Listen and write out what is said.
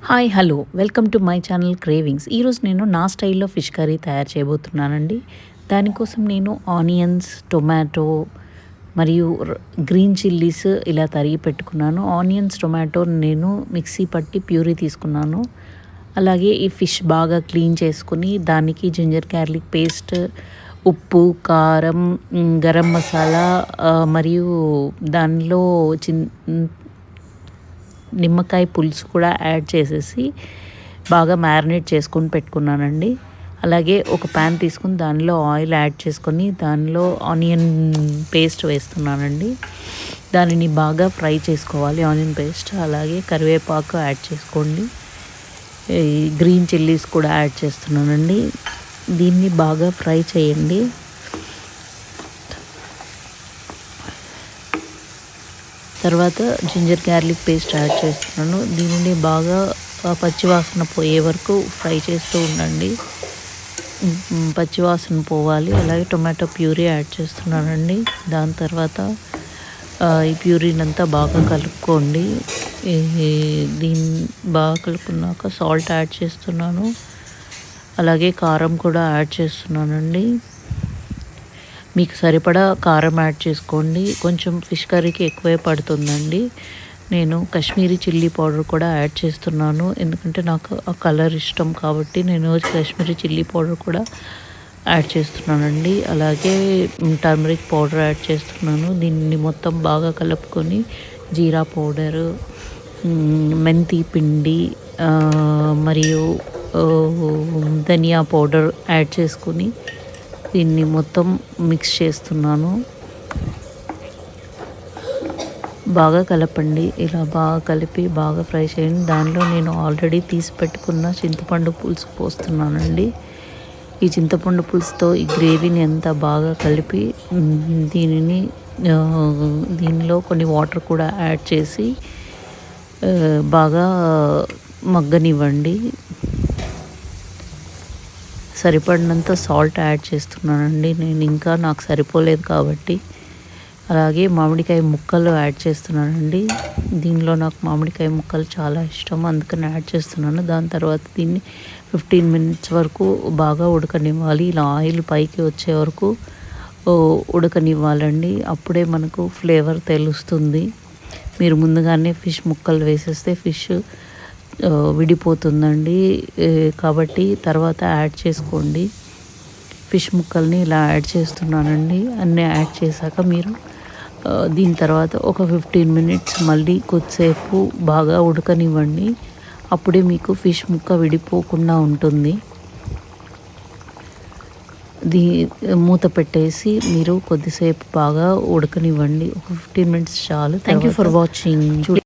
Hi hello welcome to my channel cravings. ఈరోజు నేను నా స్టైల్లో ఫిష్ కర్రీ తయారు చేయబోతున్నానండి. దానికోసం నేను ఆనియన్స్, టొమాటో మరియు గ్రీన్ చిల్లీస్ ఇలా తరిగి పెట్టుకున్నాను. ఆనియన్స్, టొమాటో నేను మిక్సీ పట్టి ప్యూరీ తీసుకున్నాను. అలాగే ఈ ఫిష్ బాగా క్లీన్ చేసుకుని దానికి జింజర్ గార్లిక్ పేస్ట్, ఉప్పు, కారం, గరం మసాలా మరియు దానిలో నిమ్మకాయ పులుసు కూడా యాడ్ చేసేసి బాగా మ్యారినేట్ చేసుకొని పెట్టుకున్నానండి. అలాగే ఒక ప్యాన్ తీసుకుని దానిలో ఆయిల్ యాడ్ చేసుకొని దానిలో ఆనియన్ పేస్ట్ వేస్తున్నానండి. దానిని బాగా ఫ్రై చేసుకోవాలి ఆనియన్ పేస్ట్. అలాగే కరివేపాకు యాడ్ చేసుకోండి. గ్రీన్ చిల్లీస్ కూడా యాడ్ చేస్తున్నానండి. దీన్ని బాగా ఫ్రై చేయండి. తర్వాత జింజర్ గార్లిక్ పేస్ట్ యాడ్ చేస్తున్నాను. దీనిని బాగా పచ్చివాసన పోయే వరకు ఫ్రై చేస్తూ ఉండండి. పచ్చివాసన పోవాలి. అలాగే టొమాటో ప్యూరీ యాడ్ చేస్తున్నానండి. దాని తర్వాత ఈ ప్యూరీని అంతా బాగా కలుపుకోండి. దీన్ని బాగా కలుపుకున్నాక సాల్ట్ యాడ్ చేస్తున్నాను. అలాగే కారం కూడా యాడ్ చేస్తున్నానండి. మీకు సరిపడా కారం యాడ్ చేసుకోండి. కొంచెం ఫిష్ కర్రీకి ఎక్కువే పడుతుందండి. నేను కాశ్మీరీ చిల్లీ పౌడర్ కూడా యాడ్ చేస్తున్నాను. ఎందుకంటే నాకు ఆ కలర్ ఇష్టం కాబట్టి నేను కాశ్మీరీ చిల్లీ పౌడర్ కూడా యాడ్ చేస్తున్నానండి. అలాగే టర్మరిక్ పౌడర్ యాడ్ చేస్తున్నాను. దీన్ని మొత్తం బాగా కలుపుకొని జీరా పౌడరు, మెంతి పిండి మరియు ధనియా పౌడర్ యాడ్ చేసుకొని దీన్ని మొత్తం మిక్స్ చేస్తున్నాను. బాగా కలపండి. ఇలా బాగా కలిపి బాగా ఫ్రై చేయండి. దానిలో నేను ఆల్రెడీ తీసి పెట్టుకున్న చింతపండు పులుసు పోస్తున్నానండి. ఈ చింతపండు పులుసుతో ఈ గ్రేవీని ఎంత బాగా కలిపి దీనిలో కొన్ని వాటర్ కూడా యాడ్ చేసి బాగా మగ్గనివ్వండి. సరిపడినంత సాల్ట్ యాడ్ చేస్తున్నానండి. నేను ఇంకా నాకు సరిపోలేదు కాబట్టి. అలాగే మామిడికాయ ముక్కలు యాడ్ చేస్తున్నానండి. దీనిలో నాకు మామిడికాయ ముక్కలు చాలా ఇష్టం, అందుకని యాడ్ చేస్తున్నాను. దాని తర్వాత దీన్ని 15 minutes వరకు బాగా ఉడకనివ్వాలి. ఇలా ఆయిల్ పైకి వచ్చే వరకు ఉడకనివ్వాలండి. అప్పుడే మనకు ఫ్లేవర్ తెలుస్తుంది. మీరు ముందుగానే ఫిష్ ముక్కలు వేసేస్తే ఫిష్ విడిపోతుందండి. కాబట్టి తర్వాత యాడ్ చేసుకోండి. ఫిష్ ముక్కల్ని ఇలా యాడ్ చేస్తున్నానండి. అన్నీ యాడ్ చేశాక మీరు దీని తర్వాత ఒక 15 minutes మళ్ళీ కొద్దిసేపు బాగా ఉడకనివ్వండి. అప్పుడే మీకు ఫిష్ ముక్క విడిపోకుండా ఉంటుంది. మూత పెట్టేసి మీరు కొద్దిసేపు బాగా ఉడకనివ్వండి. ఒక 15 minutes చాలు. Thank you for watching.